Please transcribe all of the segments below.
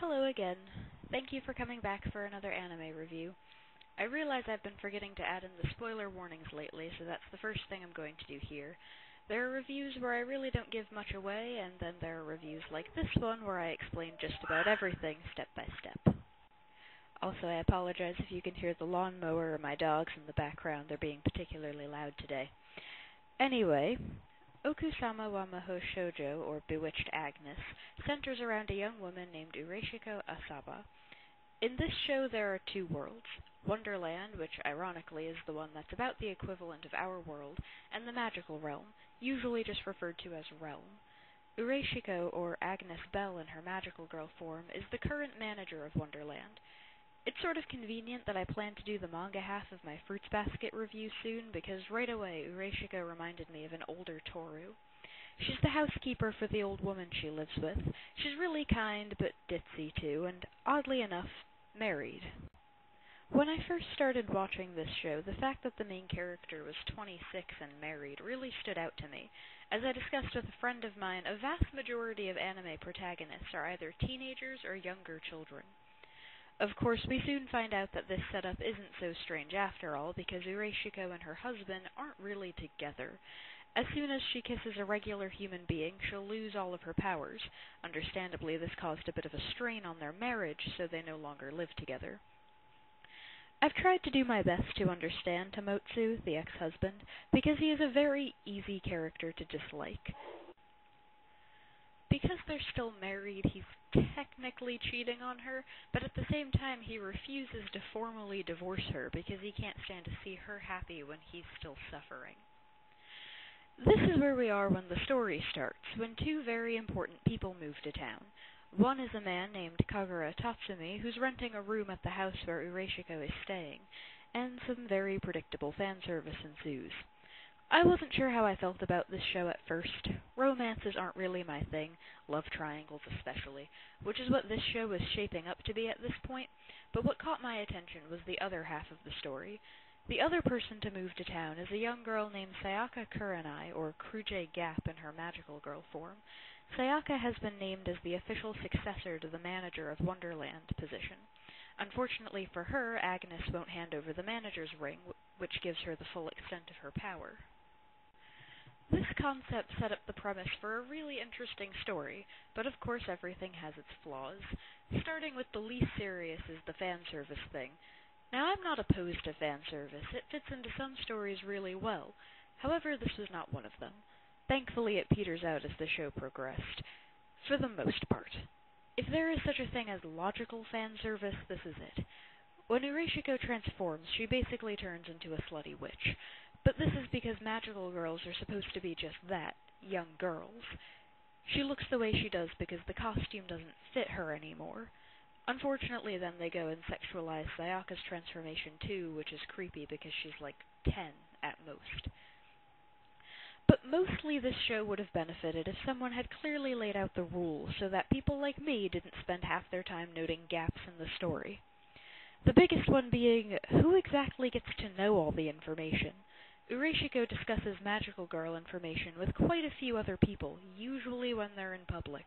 Hello again. Thank you for coming back for another anime review. I realize I've been forgetting to add in the spoiler warnings lately, so that's the first thing I'm going to do here. There are reviews where I really don't give much away, and then there are reviews like this one where I explain just about everything step by step. Also, I apologize if you can hear the lawnmower or my dogs in the background. They're being particularly loud today. Anyway, Okusama Wa Mahou Shoujo, or Bewitched Agnes, centers around a young woman named Okusama. In this show there are two worlds, Wonderland, which ironically is the one that's about the equivalent of our world, and the magical realm, usually just referred to as realm. Ureshiko, or Agnes Bell in her magical girl form, is the current manager of Wonderland. It's sort of convenient that I plan to do the manga half of my Fruits Basket review soon, because right away Ureshiko reminded me of an older Toru. She's the housekeeper for the old woman she lives with. She's really kind, but ditzy too, and oddly enough, married. When I first started watching this show, the fact that the main character was 26 and married really stood out to me. As I discussed with a friend of mine, a vast majority of anime protagonists are either teenagers or younger children. Of course, we soon find out that this setup isn't so strange after all, because Ureshiko and her husband aren't really together. As soon as she kisses a regular human being, she'll lose all of her powers. Understandably, this caused a bit of a strain on their marriage, so they no longer live together. I've tried to do my best to understand Tamotsu, the ex-husband, because he is a very easy character to dislike. Because they're still married, he's technically cheating on her, but at the same time he refuses to formally divorce her because he can't stand to see her happy when he's still suffering. This is where we are when the story starts, when two very important people move to town. One is a man named Kagura Tatsumi, who's renting a room at the house where Ureshiko is staying, and some very predictable fan service ensues. I wasn't sure how I felt about this show at first. Romances aren't really my thing, love triangles especially, which is what this show was shaping up to be at this point, but what caught my attention was the other half of the story. The other person to move to town is a young girl named Sayaka Kurenai, or Kruje Gap in her magical girl form. Sayaka has been named as the official successor to the manager of Wonderland position. Unfortunately for her, Agnes won't hand over the manager's ring, which gives her the full extent of her power. This concept set up the premise for a really interesting story, but of course everything has its flaws. Starting with the least serious is the fan service thing. Now, I'm not opposed to fan service. It fits into some stories really well. However, this was not one of them. Thankfully, it peters out as the show progressed. For the most part. If there is such a thing as logical fan service, this is it. When Ureshiko transforms, she basically turns into a slutty witch. But this is because magical girls are supposed to be just that, young girls. She looks the way she does because the costume doesn't fit her anymore. Unfortunately, then they go and sexualize Sayaka's transformation too, which is creepy because she's like 10 at most. But mostly this show would have benefited if someone had clearly laid out the rules so that people like me didn't spend half their time noting gaps in the story. The biggest one being, who exactly gets to know all the information? Ureshiko discusses magical girl information with quite a few other people, usually when they're in public.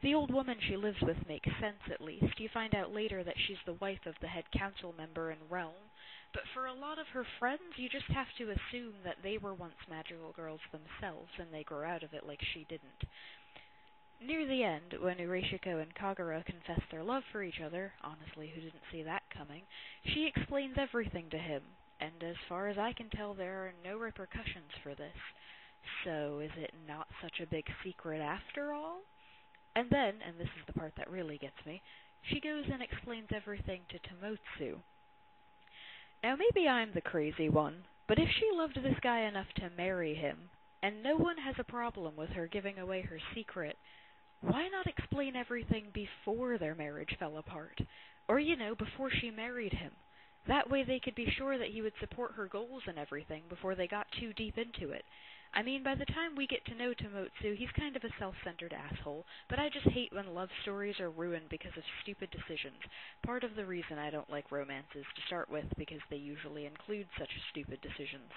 The old woman she lives with makes sense, at least. You find out later that she's the wife of the head council member in Realm. But for a lot of her friends, you just have to assume that they were once magical girls themselves, and they grow out of it like she didn't. Near the end, when Ureshiko and Kagura confess their love for each other, honestly, who didn't see that coming, she explains everything to him, and as far as I can tell, there are no repercussions for this. So, is it not such a big secret after all? And then, and this is the part that really gets me, she goes and explains everything to Tamotsu. Now maybe I'm the crazy one, but if she loved this guy enough to marry him, and no one has a problem with her giving away her secret, why not explain everything before their marriage fell apart? Or, before she married him. That way they could be sure that he would support her goals and everything before they got too deep into it. I mean, by the time we get to know Tamotsu, he's kind of a self-centered asshole, but I just hate when love stories are ruined because of stupid decisions. Part of the reason I don't like romances to start with, because they usually include such stupid decisions.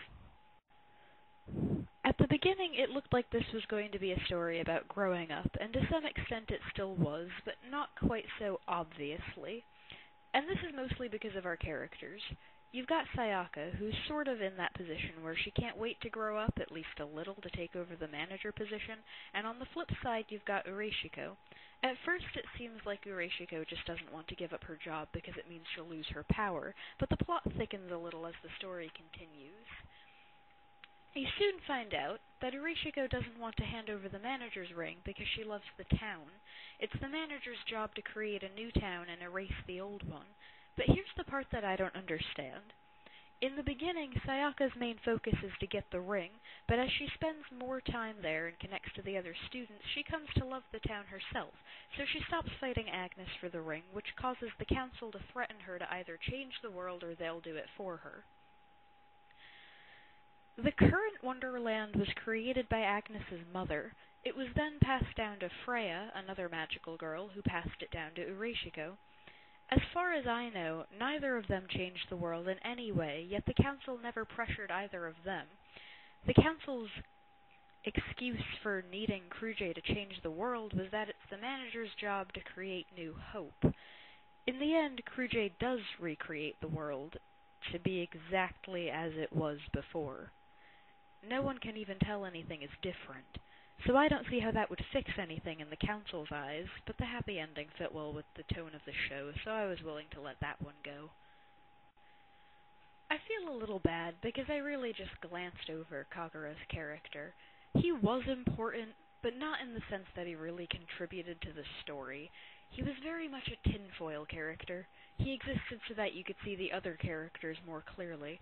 At the beginning, it looked like this was going to be a story about growing up, and to some extent it still was, but not quite so obviously. And this is mostly because of our characters. You've got Sayaka, who's sort of in that position where she can't wait to grow up at least a little to take over the manager position, and on the flip side you've got Ureshiko. At first it seems like Ureshiko just doesn't want to give up her job because it means she'll lose her power, but the plot thickens a little as the story continues. You soon find out that Ureshiko doesn't want to hand over the manager's ring because she loves the town. It's the manager's job to create a new town and erase the old one. But here's the part that I don't understand. In the beginning, Sayaka's main focus is to get the ring, but as she spends more time there and connects to the other students, she comes to love the town herself, so she stops fighting Agnes for the ring, which causes the council to threaten her to either change the world or they'll do it for her. The current Wonderland was created by Agnes's mother. It was then passed down to Freya, another magical girl, who passed it down to Ureshiko. As far as I know, neither of them changed the world in any way, yet the council never pressured either of them. The council's excuse for needing Kruge to change the world was that it's the manager's job to create new hope. In the end, Kruge does recreate the world to be exactly as it was before. No one can even tell anything is different, so I don't see how that would fix anything in the council's eyes, but the happy ending fit well with the tone of the show, so I was willing to let that one go. I feel a little bad because I really just glanced over Kagura's character. He was important, but not in the sense that he really contributed to the story. He was very much a tinfoil character. He existed so that you could see the other characters more clearly.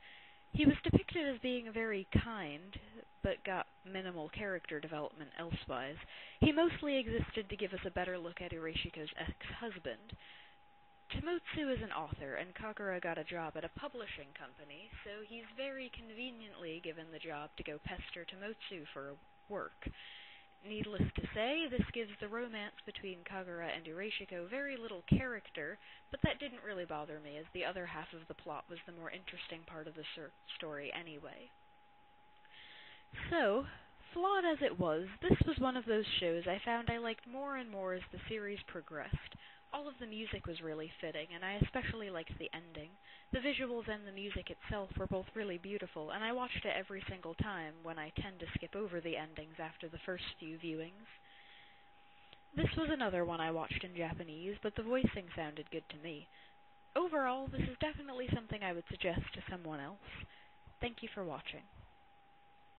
He was depicted as being very kind, but got minimal character development elsewise. He mostly existed to give us a better look at Ureshiko's ex-husband. Tamotsu is an author, and Kagura got a job at a publishing company, so he's very conveniently given the job to go pester Tamotsu for work. Needless to say, this gives the romance between Kagura and Ureshiko very little character, but that didn't really bother me, as the other half of the plot was the more interesting part of the story anyway. So, flawed as it was, this was one of those shows I found I liked more and more as the series progressed. All of the music was really fitting, and I especially liked the ending. The visuals and the music itself were both really beautiful, and I watched it every single time when I tend to skip over the endings after the first few viewings. This was another one I watched in Japanese, but the voicing sounded good to me. Overall, this is definitely something I would suggest to someone else. Thank you for watching.